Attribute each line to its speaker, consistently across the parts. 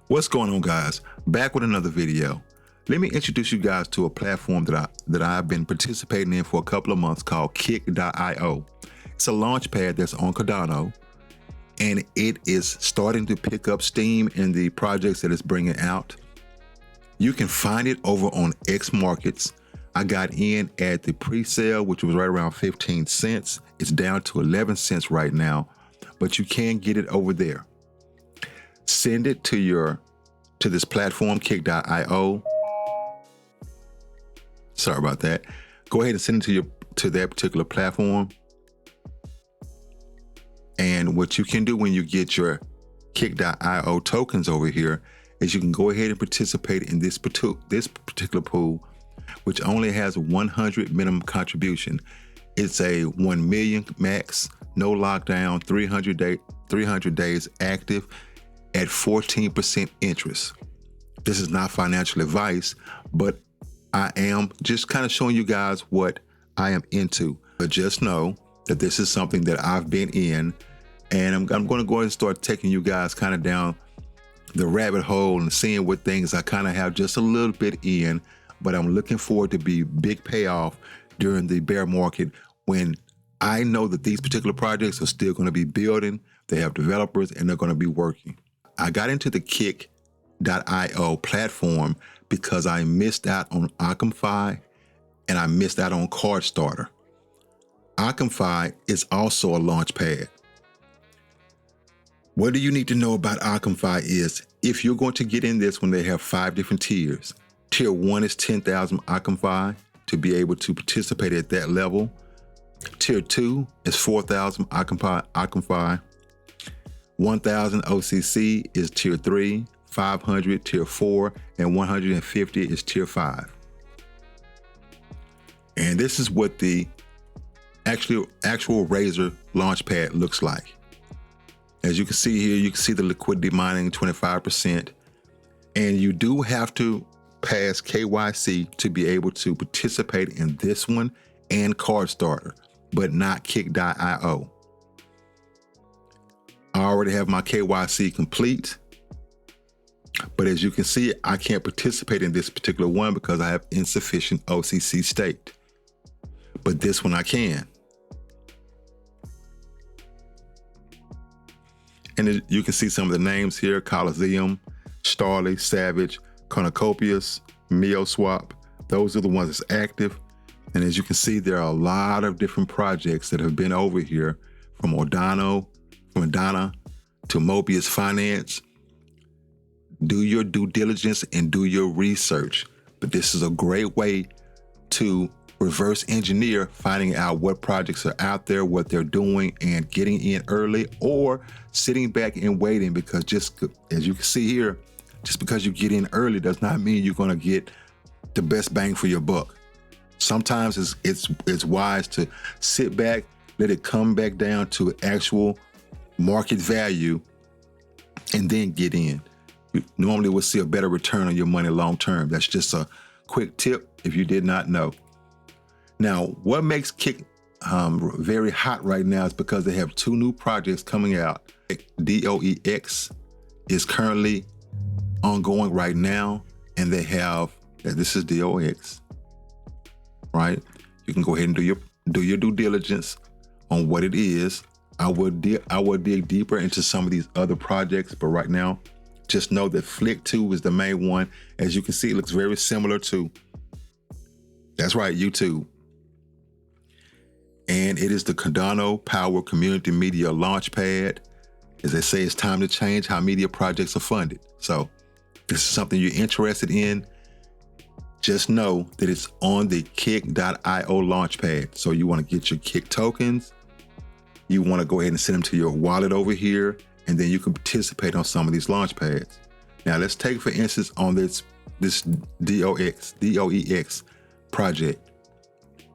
Speaker 1: What's going on, guys? Back with another video. Let me introduce you guys to a platform that I've been participating in for a couple of months called Kick.io. It's a launch pad that's on Cardano, and it is starting to pick up steam in the projects that it's bringing out. You can find it over on X Markets. I got in at the pre-sale, which was right around 15 cents. It's down to 11 cents right now, but you can get it over there. Send it to this platform, Kick.io. Sorry about that. Go ahead and send it to that particular platform. And what you can do when you get your Kick.io tokens over here is you can go ahead and participate in this particular pool, which only has 100 minimum contribution. It's a 1 million max, no lockdown, 300 days active at 14% interest. This is not financial advice, but I am just kind of showing you guys what I am into. But just know that this is something that I've been in, and I'm going to go ahead and start taking you guys kind of down the rabbit hole and seeing what things I kind of have just a little bit in, but I'm looking forward to be big payoff during the bear market when I know that these particular projects are still going to be building, they have developers, and they're going to be working. I got into the Kick.io platform because I missed out on OccamFi and I missed out on CardStarter. OccamFi is also a launch pad. What do you need to know about OccamFi is if you're going to get in this when they have 5 different tiers. Tier 1 is 10,000 OccamFi to be able to participate at that level. Tier 2 is 4,000 OccamFi. 1,000 OCC is tier 3, 500 tier 4, and 150 is tier 5. And this is what the actual Razor Launchpad looks like. As you can see here, you can see the liquidity mining 25%, and you do have to pass KYC to be able to participate in this one and CardStarter, but not Kick.io. I already have my KYC complete, but as you can see, I can't participate in this particular one because I have insufficient OCC staked, but this one I can. And you can see some of the names here: Coliseum, Starly, Savage, Cornucopias, MioSwap. Those are the ones that's active. And as you can see, there are a lot of different projects that have been over here, from Cardano to Mobius Finance. Do your due diligence and do your research. But this is a great way to reverse engineer finding out what projects are out there, what they're doing, and getting in early or sitting back and waiting, because just as you can see here, just because you get in early does not mean you're going to get the best bang for your buck. Sometimes it's wise to sit back, let it come back down to actual market value, and then get in. You normally will see a better return on your money long term. That's just a quick tip if you did not know. Now, what makes Kick very hot right now is because they have 2 new projects coming out. DOEX is currently ongoing right now, and they have, this is DOEX, right? You can go ahead and do your due diligence on what it is. I will dig deeper into some of these other projects, but right now, just know that FlickTo is the main one. As you can see, it looks very similar to, that's right, YouTube. And it is the Cardano Power Community Media Launchpad. As they say, it's time to change how media projects are funded. So this is something you're interested in. Just know that it's on the Kick.io Launchpad. So you want to get your Kick tokens. You want to go ahead and send them to your wallet over here, and then you can participate on some of these launch pads. Now let's take, for instance, on this DOEX project.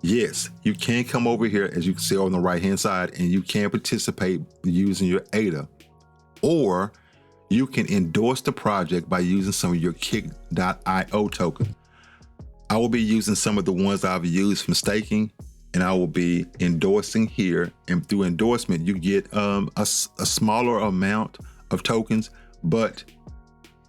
Speaker 1: Yes, you can come over here, as you can see on the right-hand side, and you can participate using your ADA, or you can endorse the project by using some of your Kick.io token. I will be using some of the ones I've used from staking, and I will be endorsing here. And through endorsement, you get a smaller amount of tokens, but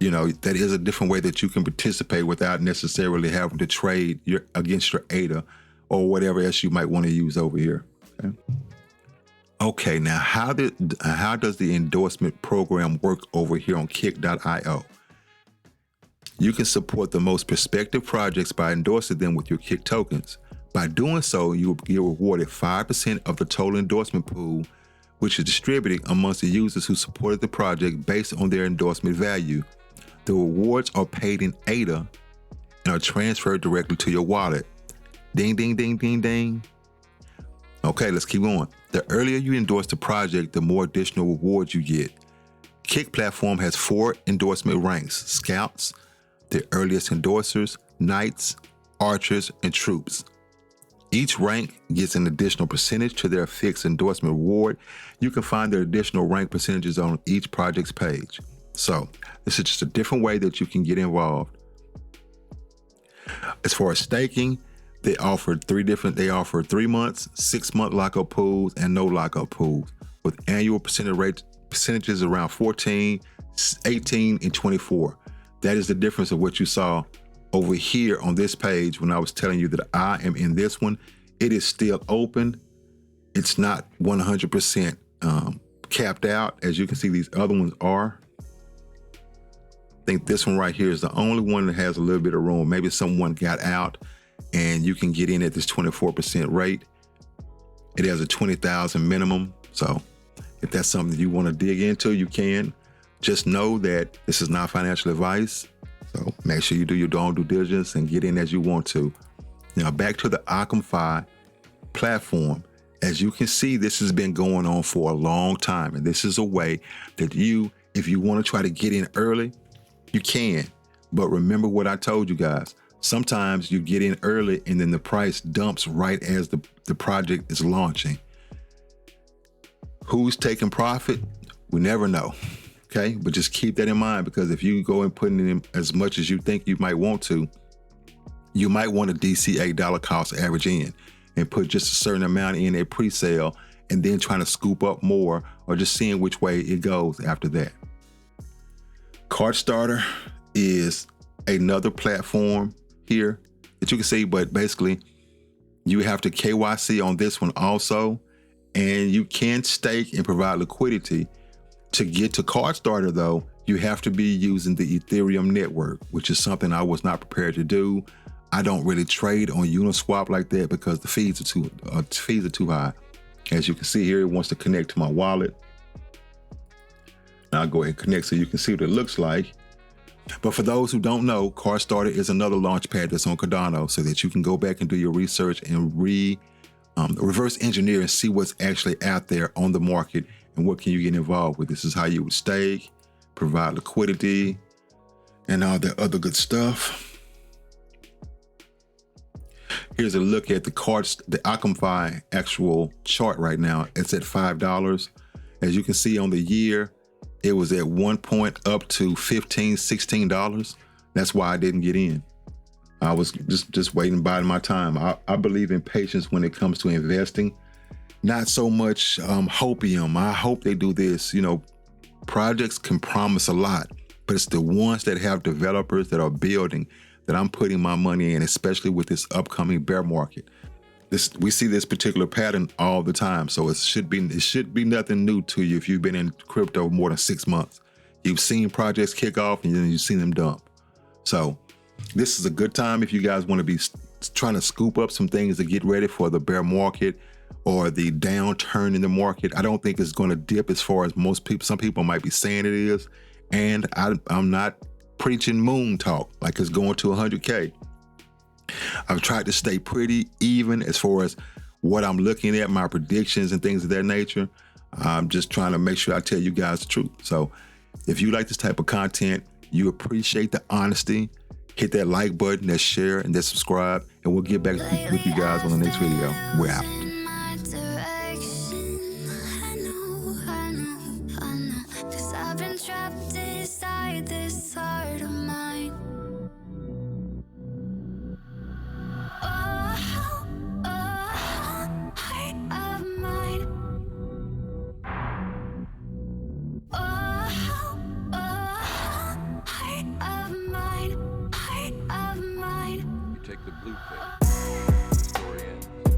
Speaker 1: that is a different way that you can participate without necessarily having to trade against your ADA or whatever else you might want to use over here. Okay, now how does the endorsement program work over here on Kick.io? You can support the most prospective projects by endorsing them with your Kick tokens. By doing so, you will get rewarded 5% of the total endorsement pool, which is distributed amongst the users who supported the project based on their endorsement value. The rewards are paid in ADA and are transferred directly to your wallet. Ding, ding, ding, ding, ding. Okay, let's keep going. The earlier you endorse the project, the more additional rewards you get. Kick platform has 4 endorsement ranks: Scouts, the earliest endorsers, Knights, Archers, and Troops. Each rank gets an additional percentage to their fixed endorsement reward. You can find their additional rank percentages on each project's page. So this is just a different way that you can get involved. As far as staking, they offer 3 months, 6-month lockup pools, and no lockup pools with annual percentages around 14, 18, and 24. That is the difference of what you saw over here on this page when I was telling you that I am in this one. It is still open. It's not 100% capped out. As you can see, these other ones are. I think this one right here is the only one that has a little bit of room. Maybe someone got out and you can get in at this 24% rate. It has a 20,000 minimum. So if that's something you want to dig into, you can. Just know that this is not financial advice. So make sure you do your own due diligence and get in as you want to. Now back to the OccamFi platform. As you can see, this has been going on for a long time. And this is a way that if you want to try to get in early, you can. But remember what I told you guys. Sometimes you get in early and then the price dumps right as the project is launching. Who's taking profit? We never know. Okay, but just keep that in mind, because if you go and put in as much as you think you might want to, you might want to DCA dollar cost average in and put just a certain amount in a pre-sale and then trying to scoop up more, or just seeing which way it goes after that. CardStarter is another platform here that you can see, but basically you have to KYC on this one also, and you can stake and provide liquidity. To get to CardStarter though, you have to be using the Ethereum network, which is something I was not prepared to do. I don't really trade on Uniswap like that because the fees are too high. As you can see here, it wants to connect to my wallet. Now I'll go ahead and connect so you can see what it looks like. But for those who don't know, CardStarter is another launchpad that's on Cardano, so that you can go back and do your research and reverse engineer and see what's actually out there on the market and what can you get involved with. This is how you would stake, provide liquidity, and all the other good stuff. Here's a look at the OccamFi actual chart right now. It's at $5. As you can see on the year, it was at one point up to $15, $16. That's why I didn't get in. I was just waiting, biding my time. I believe in patience when it comes to investing. Not so much hopium. I hope they do this. Projects can promise a lot, but it's the ones that have developers that are building that I'm putting my money in, especially with this upcoming bear market. We see this particular pattern all the time, so it should be nothing new to you if you've been in crypto more than 6 months. You've seen projects kick off and then you've seen them dump. So this is a good time if you guys want to be trying to scoop up some things to get ready for the bear market or the downturn in the market. I don't think it's going to dip as far as some people might be saying it is. And I'm not preaching moon talk like it's going to 100K. I've tried to stay pretty even as far as what I'm looking at, my predictions and things of that nature. I'm just trying to make sure I tell you guys the truth. So if you like this type of content, you appreciate the honesty, hit that like button, that share, and that subscribe, and we'll get back with you guys on the next video. We're out.
Speaker 2: Trapped inside this heart of mine. Oh, heart of mine. Oh, heart
Speaker 3: take the blue pill. The story ends.